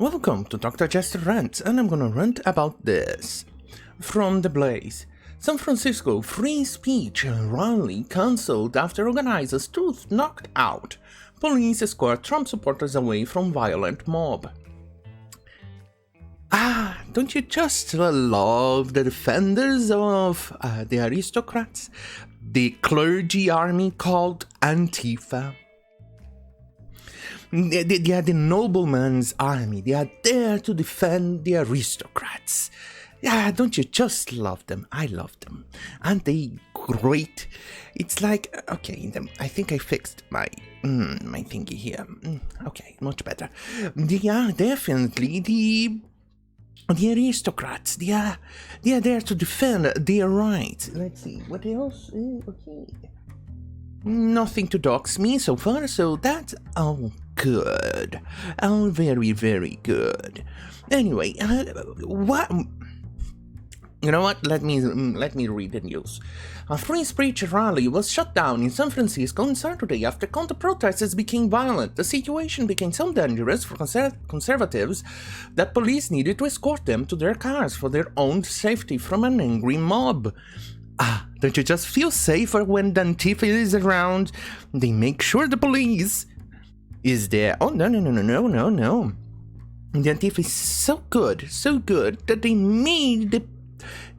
Welcome to Dr. Jester Rants, and I'm gonna rant about this. From the Blaze. San Francisco free speech rally cancelled after organizers' tooth knocked out. Police escort Trump supporters away from violent mob. Don't you just love the defenders of the aristocrats? The clergy army called Antifa? They are the nobleman's army. They are there to defend the aristocrats. Yeah, don't you just love them? I love them. Aren't they great? It's like, okay, I think I fixed my thingy here. Okay, much better. They are definitely the aristocrats. They are there to defend their rights. Let's see, what else? Okay. Nothing to dox me so far, so that's all good. Oh, very, very good. Anyway, what? You know what? Let me read the news. A free speech rally was shut down in San Francisco on Saturday after counter-protesters became violent. The situation became so dangerous for conservatives that police needed to escort them to their cars for their own safety from an angry mob. Don't you just feel safer when the Antifa is around? They make sure the police is there. Oh, no. The Antifa is so good that they made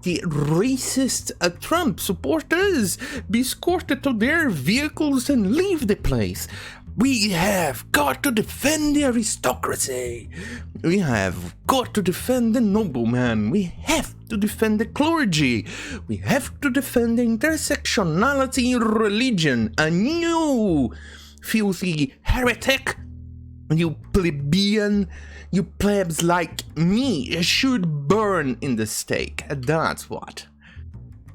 the racist Trump supporters be escorted to their vehicles and leave the place. We have got to defend the aristocracy. We have got to defend the nobleman. We have to defend the clergy. We have to defend the intersectionality in religion. A new filthy heretic. You plebeian, you plebs like me should burn in the stake. That's what.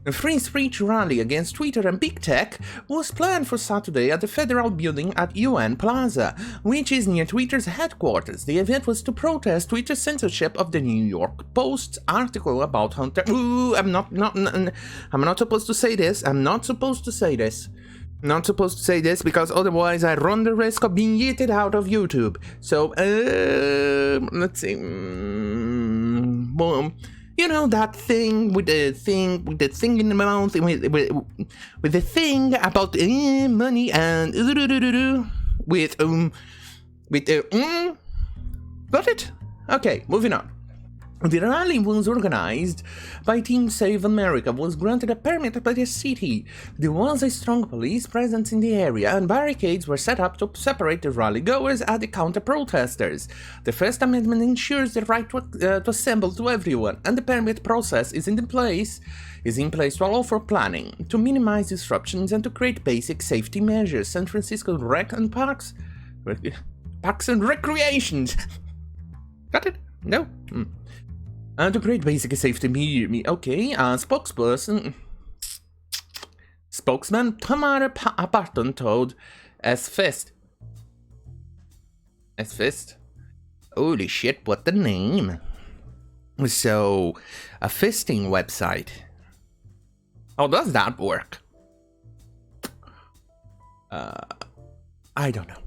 A free speech rally against Twitter and big tech was planned for Saturday at the Federal Building at UN Plaza, which is near Twitter's headquarters. The event was to protest Twitter's censorship of the New York Post's article about Hunter. I'm not supposed to say this. Not supposed to say this because otherwise I run the risk of being yeeted out of YouTube. So, let's see. You know that thing with the thing in the mouth, with the thing about money and got it? Okay, moving on. The rally was organized by Team Save America, was granted a permit by the city. There was a strong police presence in the area, and barricades were set up to separate the rally-goers and the counter-protesters. The First Amendment ensures the right to assemble to everyone, and the permit process is in place to allow for planning, to minimize disruptions, and to create basic safety measures. San Francisco Rec and Parks and Recreations. Got it? No? To create basic safety spokesman Tamara Parton told as Fist. Holy shit, what the name? So, a fisting website. How does that work? I don't know.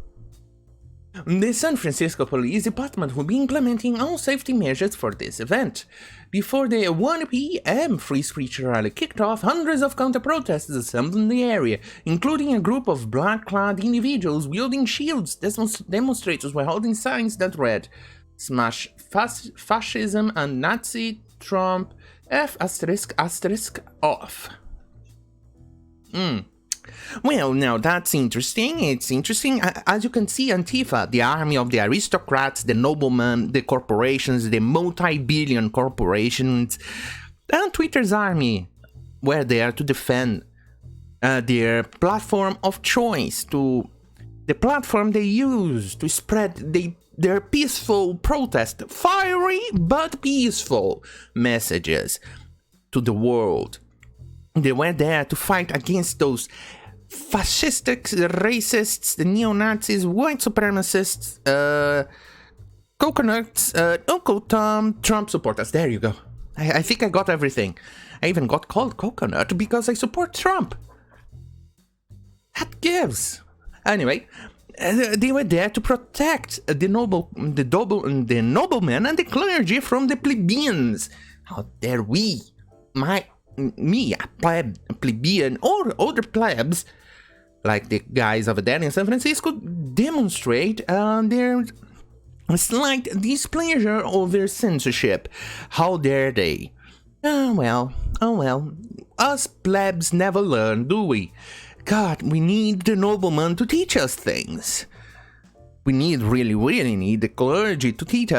The San Francisco Police Department will be implementing all safety measures for this event. Before the 1 p.m. free speech rally kicked off, hundreds of counter-protesters assembled in the area, including a group of black-clad individuals wielding shields. Demonstrators were holding signs that read, "Smash fascism and Nazi Trump F*** off." Well, now that's interesting. It's interesting. As you can see, Antifa, the army of the aristocrats, the noblemen, the corporations, the multi-billion corporations, and Twitter's army were there to defend their platform of choice, to the platform they use to spread their peaceful protest, fiery but peaceful messages to the world. They were there to fight against those fascists, the racists, the neo-Nazis, white supremacists, coconuts, Uncle Tom, Trump supporters. There you go. I think I got everything. I even got called coconut because I support Trump. That gives. Anyway, They were there to protect the noblemen and the clergy from the plebeians. How dare me, a plebeian, or other plebs, like the guys over there in San Francisco, demonstrate their slight displeasure over censorship. How dare they? Oh well. Us plebs never learn, do we? God, we need the nobleman to teach us things. We really need the clergy to teach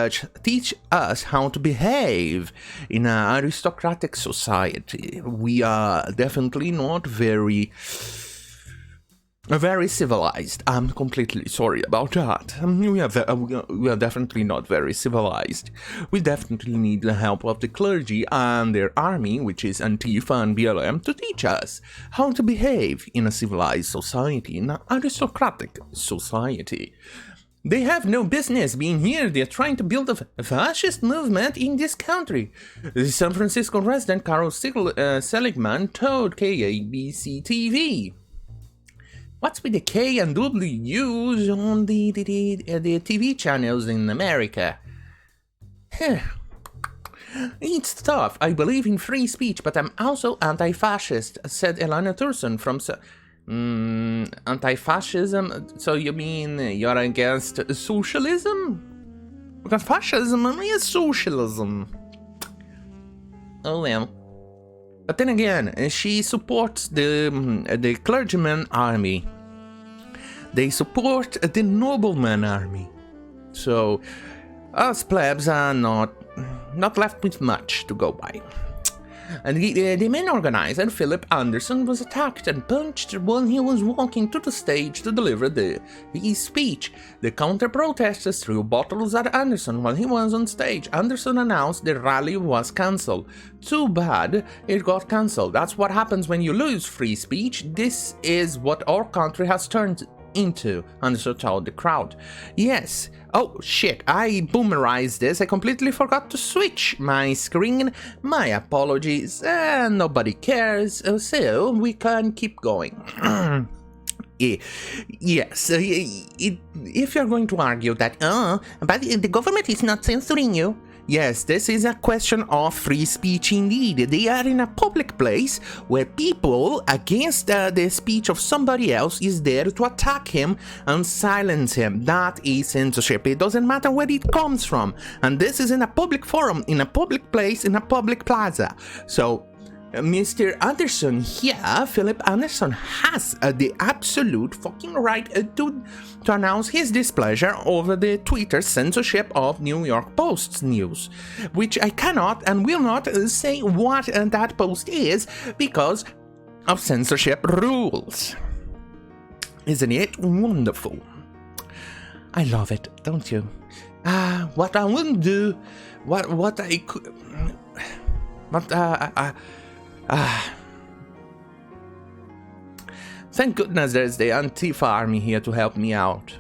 us how to behave in an aristocratic society. We are definitely not very civilized. I'm completely sorry about that. We are definitely not very civilized. We definitely need the help of the clergy and their army, which is Antifa and BLM, to teach us how to behave in a civilized society, in an aristocratic society. They have no business being here. They're trying to build a fascist movement in this country. The San Francisco resident Carol Seligman told KABC-TV. What's with the K and W's on the TV channels in America? It's tough. I believe in free speech, but I'm also anti-fascist, said Elana Thurston from... anti-fascism? So you mean you're against socialism? Because fascism is socialism. Oh well. But then again, she supports the clergyman army. They support the nobleman army. So us plebs are not left with much to go by. And the main organizer, Philip Anderson, was attacked and punched while he was walking to the stage to deliver his speech. The counter-protesters threw bottles at Anderson while he was on stage. Anderson announced the rally was cancelled. Too bad it got cancelled. That's what happens when you lose free speech. This is what our country has turned into, Anderson told the crowd. Yes. Oh shit, I boomerized this. I completely forgot to switch my screen. My apologies. Nobody cares, so we can keep going. Yes, if you're going to argue that, but the government is not censoring you. Yes, this is a question of free speech indeed. They are in a public place where people against the speech of somebody else is there to attack him and silence him. That is censorship. It doesn't matter where it comes from. And this is in a public forum, in a public place, in a public plaza. So, Mr. Anderson here, Philip Anderson, has the absolute fucking right to announce his displeasure over the Twitter censorship of New York Post's news, which I cannot and will not say what that post is because of censorship rules. Isn't it wonderful? I love it, don't you? What I wouldn't do, what I could, thank goodness there's the Antifa army here to help me out.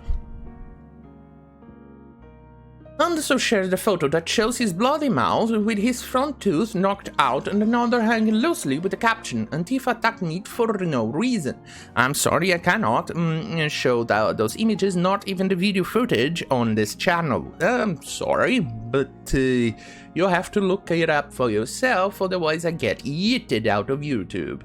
Anderson shares a photo that shows his bloody mouth with his front tooth knocked out and another hanging loosely with the caption, Antifa attacked me for no reason. I'm sorry, I cannot show those images, not even the video footage on this channel. I'm sorry, but you have to look it up for yourself, otherwise I get yeeted out of YouTube.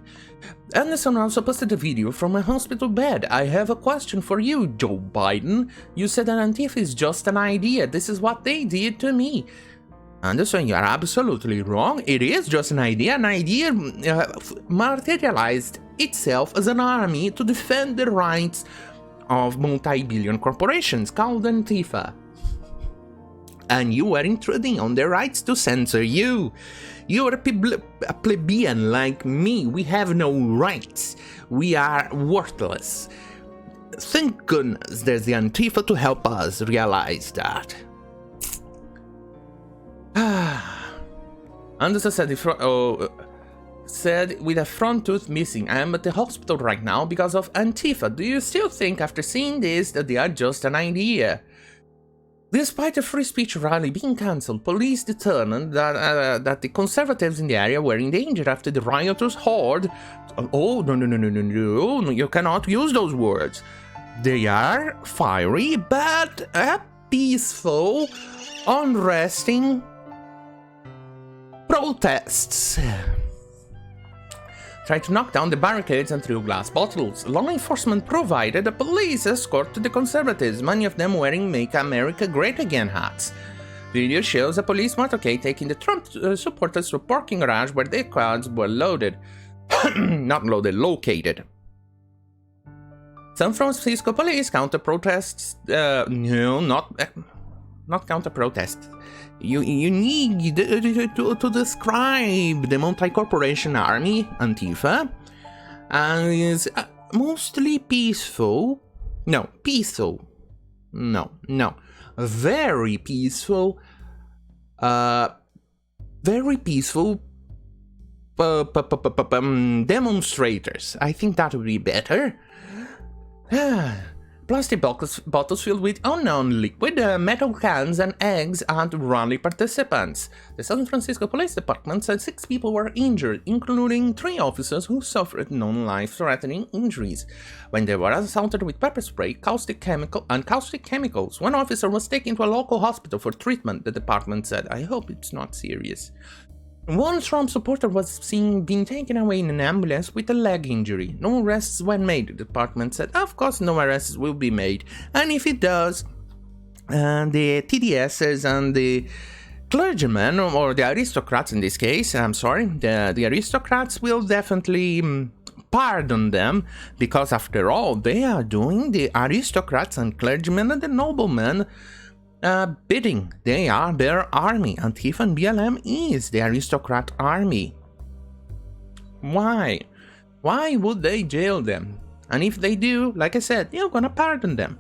Anderson also posted a video from a hospital bed. I have a question for you, Joe Biden. You said that Antifa is just an idea. This is what they did to me. Anderson, you're absolutely wrong. It is just an idea. An idea materialized itself as an army to defend the rights of multi-billion corporations called Antifa. And you were intruding on their rights to censor you. You're a plebeian like me. We have no rights. We are worthless. Thank goodness there's the Antifa to help us realize that. Anderson said with a front tooth missing, I am at the hospital right now because of Antifa. Do you still think after seeing this that they are just an idea? Despite a free speech rally being cancelled, police determined that the conservatives in the area were in danger after the rioters horde. Oh, no, you cannot use those words. They are fiery but peaceful, unresting protests. Tried to knock down the barricades and threw glass bottles. Law enforcement provided a police escort to the conservatives, many of them wearing Make America Great Again hats. Video shows a police motorcade taking the Trump supporters to a parking garage where their cars were loaded. Not loaded, located. San Francisco police counter-protests... no, not counter-protests. You need to describe the multi-corporation army, Antifa, as mostly peaceful. No, peaceful. No. Very peaceful. Very peaceful demonstrators. I think that would be better. Plastic bottles filled with unknown liquid, metal cans and eggs at rally participants. The San Francisco Police Department said 6 people were injured, including 3 officers who suffered non-life-threatening injuries when they were assaulted with pepper spray, caustic chemicals. One officer was taken to a local hospital for treatment, the department said. I hope it's not serious. One Trump supporter was seen being taken away in an ambulance with a leg injury. No arrests were made, the department said. Of course no arrests will be made, and if it does, the TDSs and the clergymen, or the aristocrats in this case, I'm sorry, the aristocrats will definitely pardon them, because after all, they are doing the aristocrats and clergymen and the noblemen bidding. They are their army. Antifa and BLM is the aristocrat army. Why? Why would they jail them? And if they do, like I said, you're gonna pardon them.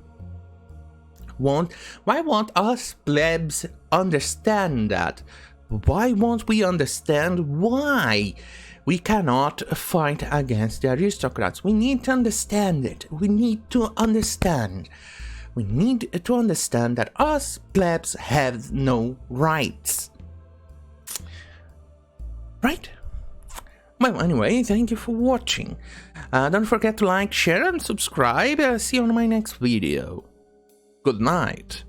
Why won't us plebs understand that? Why won't we understand why we cannot fight against the aristocrats? We need to understand it. We need to understand. We need to understand that us plebs have no rights. Right? Well, anyway, thank you for watching. Don't forget to like, share and subscribe. See you on my next video. Good night.